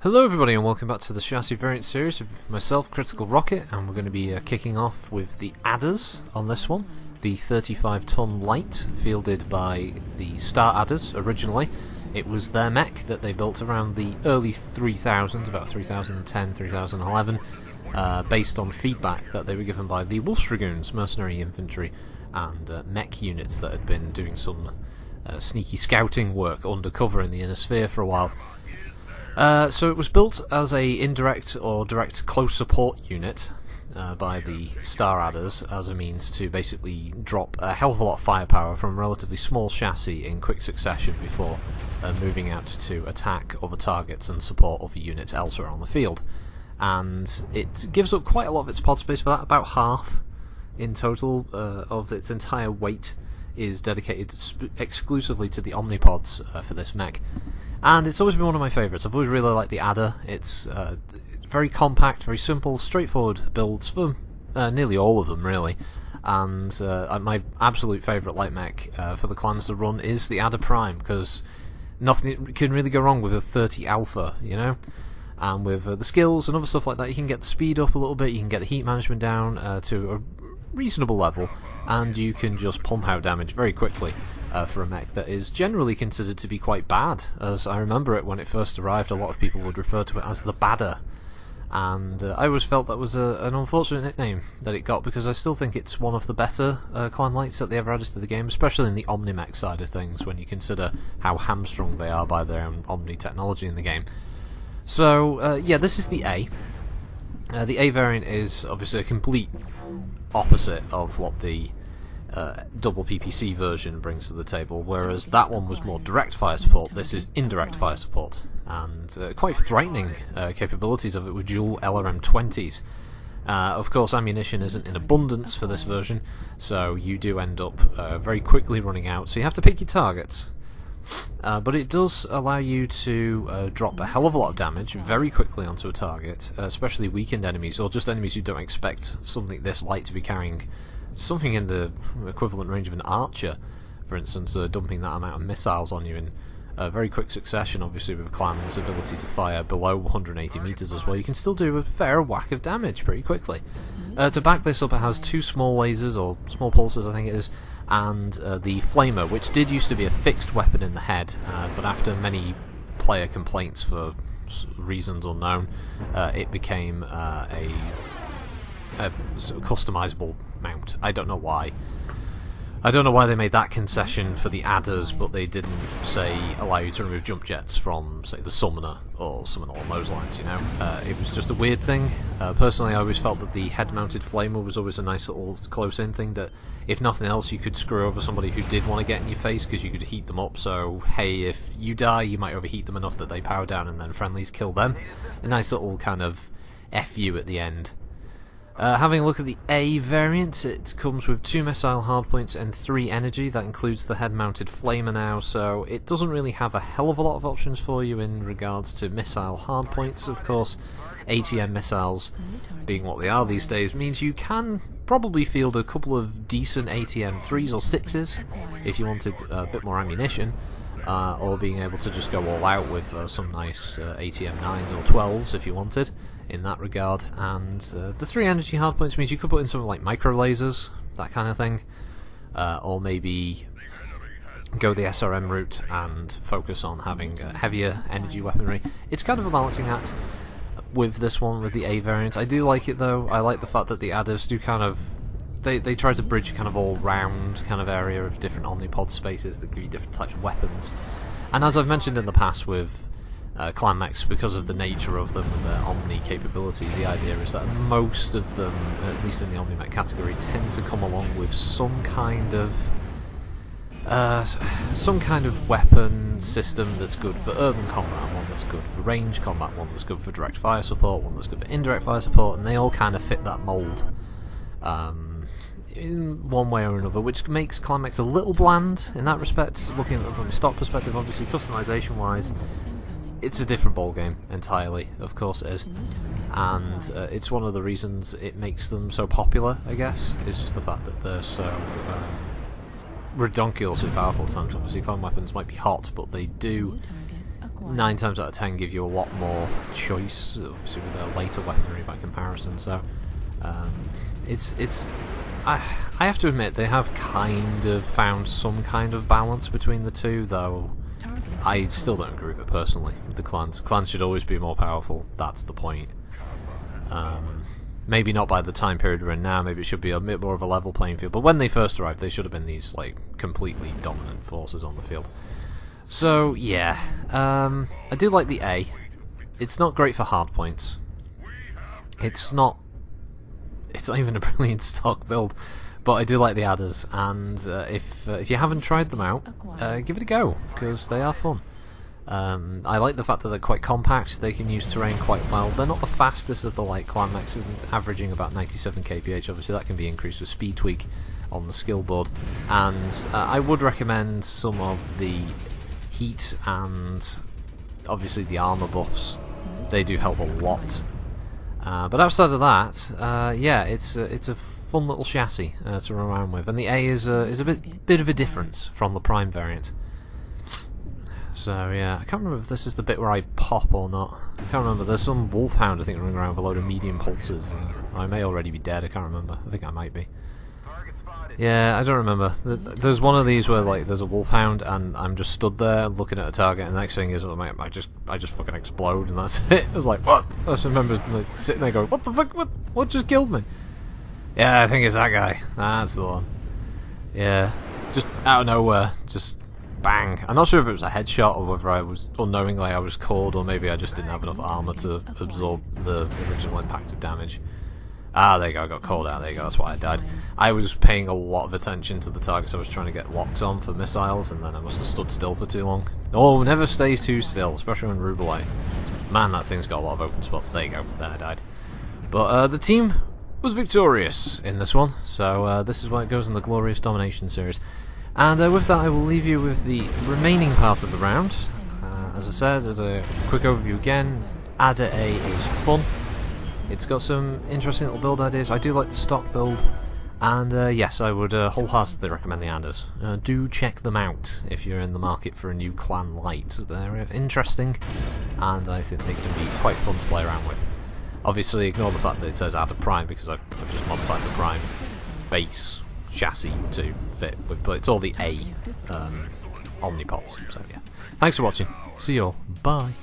Hello everybody and welcome back to the chassis variant series of myself, Critical Rocket, and we're going to be kicking off with the adders on this one. The 35-ton light, fielded by the Star Adders originally. It was their mech that they built around the early 3000s, about 3010, 3011, based on feedback that they were given by the Wolf Dragoons, mercenary infantry, and mech units that had been doing some sneaky scouting work undercover in the Inner Sphere for a while. So it was built as a indirect or direct close support unit by the Star Adders as a means to basically drop a hell of a lot of firepower from a relatively small chassis in quick succession before moving out to attack other targets and support other units elsewhere on the field. And it gives up quite a lot of its pod space for that. About half in total of its entire weight is dedicated exclusively to the omnipods for this mech. And it's always been one of my favourites. I've always really liked the Adder. It's very compact, very simple, straightforward builds for nearly all of them, really. And my absolute favourite light mech for the clans to run is the Adder Prime, because nothing can really go wrong with a 30 Alpha, you know? And with the skills and other stuff like that, you can get the speed up a little bit, you can get the heat management down to a reasonable level, and you can just pump out damage very quickly. For a mech that is generally considered to be quite bad. As I remember it when it first arrived, a lot of people would refer to it as the Badder, and I always felt that was an unfortunate nickname that it got, because I still think it's one of the better clan lights that they ever added to the game, especially in the Omni-mech side of things, when you consider how hamstrung they are by their own Omni technology in the game. So yeah, this is the A. The A variant is obviously a complete opposite of what the double PPC version brings to the table, whereas that one was more direct fire support. This is indirect fire support, and quite frightening capabilities of it with dual LRM-20s. Of course, ammunition isn't in abundance for this version, so you do end up very quickly running out, so you have to pick your targets. But it does allow you to drop a hell of a lot of damage very quickly onto a target, especially weakened enemies, or just enemies who don't expect something this light to be carrying something in the equivalent range of an archer, for instance, dumping that amount of missiles on you in very quick succession. Obviously with Clan's ability to fire below 180 meters as well, you can still do a fair whack of damage pretty quickly. To back this up, it has two small lasers, or small pulsers I think it is, and the flamer, which did used to be a fixed weapon in the head, but after many player complaints for reasons unknown, it became a sort of customizable mount. I don't know why. I don't know why they made that concession for the adders, but they didn't, say, allow you to remove jump jets from, say, the summoner or something along those lines, you know? It was just a weird thing. Personally, I always felt that the head-mounted flamer was always a nice little close-in thing that, if nothing else, you could screw over somebody who did want to get in your face, because you could heat them up, so, hey, if you die, you might overheat them enough that they power down and then friendlies kill them. A nice little kind of F-you at the end. Having a look at the A variant, it comes with 2 missile hardpoints and 3 energy. That includes the head-mounted flamer now, so it doesn't really have a hell of a lot of options for you in regards to missile hardpoints. Of course, ATM missiles, being what they are these days, means you can probably field a couple of decent ATM 3s or 6s if you wanted a bit more ammunition, or being able to just go all out with some nice ATM 9s or 12s if you wanted, in that regard. And the 3 energy hardpoints means you could put in something like micro lasers, that kind of thing, or maybe go the SRM route and focus on having heavier energy weaponry. It's kind of a balancing act with this one, with the A variant. I do like it though. I like the fact that the adders do kind of, they try to bridge a kind of all-round kind of area of different omnipod spaces that give you different types of weapons. And as I've mentioned in the past with clan mechs, because of the nature of them and their omni capability, the idea is that most of them, at least in the omni-mech category, tend to come along with some kind of weapon system that's good for urban combat, one that's good for range combat, one that's good for direct fire support, one that's good for indirect fire support, and they all kind of fit that mould in one way or another, which makes clan mechs a little bland in that respect. Looking at them from a stock perspective, obviously customization wise, it's a different ballgame entirely, of course it is, and it's one of the reasons it makes them so popular, I guess, is just the fact that they're so redonkulously powerful at times. Obviously clan weapons might be hot, but they do 9 times out of 10 give you a lot more choice, obviously with their later weaponry by comparison. So I have to admit they have kind of found some kind of balance between the two, though I still don't agree with it personally with the clans. Clans should always be more powerful, that's the point. Maybe not by the time period we're in now, maybe it should be a bit more of a level playing field, but when they first arrived they should have been these like completely dominant forces on the field. So yeah, I do like the A. It's not great for hard points. It's not even a brilliant stock build, but I do like the adders, and if you haven't tried them out, give it a go, because they are fun. I like the fact that they're quite compact, they can use terrain quite well. They're not the fastest of the light clan mechs, averaging about 97 kph, obviously that can be increased with speed tweak on the skill board, and I would recommend some of the heat and obviously the armor buffs. They do help a lot. But outside of that, yeah, it's a fun little chassis to run around with, and the A is a bit of a difference from the Prime variant. So yeah, I can't remember if this is the bit where I pop or not. I can't remember. There's some Wolfhound I think running around with a load of medium pulses. I may already be dead. I can't remember. I think I might be. Yeah, I don't remember. There's one of these where like there's a Wolfhound and I'm just stood there looking at a target, and the next thing is I just fucking explode, and that's it. I was like, what? I just remember like sitting there going, what the fuck? What just killed me? Yeah, I think it's that guy. That's the one. Yeah, just out of nowhere, just bang. I'm not sure if it was a headshot or whether I was unknowingly I was called, or maybe I just didn't have enough armor to absorb the original impact of damage. Ah, there you go, I got called out, there you go, that's why I died. I was paying a lot of attention to the targets I was trying to get locks on for missiles, and then I must have stood still for too long. Oh, never stay too still, especially on Rubelite. Man, that thing's got a lot of open spots. There you go, then I died. But the team was victorious in this one, so this is why it goes in the Glorious Domination series. And with that I will leave you with the remaining part of the round. As I said, as a quick overview again, Adder A is fun. It's got some interesting little build ideas. I do like the stock build, and yes, I would wholeheartedly recommend the Adders. Do check them out if you're in the market for a new clan light. They're interesting, and I think they can be quite fun to play around with. Obviously, ignore the fact that it says Adder Prime, because I've just modified the Prime base chassis to fit with, but it's all the A omnipods. So yeah, thanks for watching. See you all. Bye.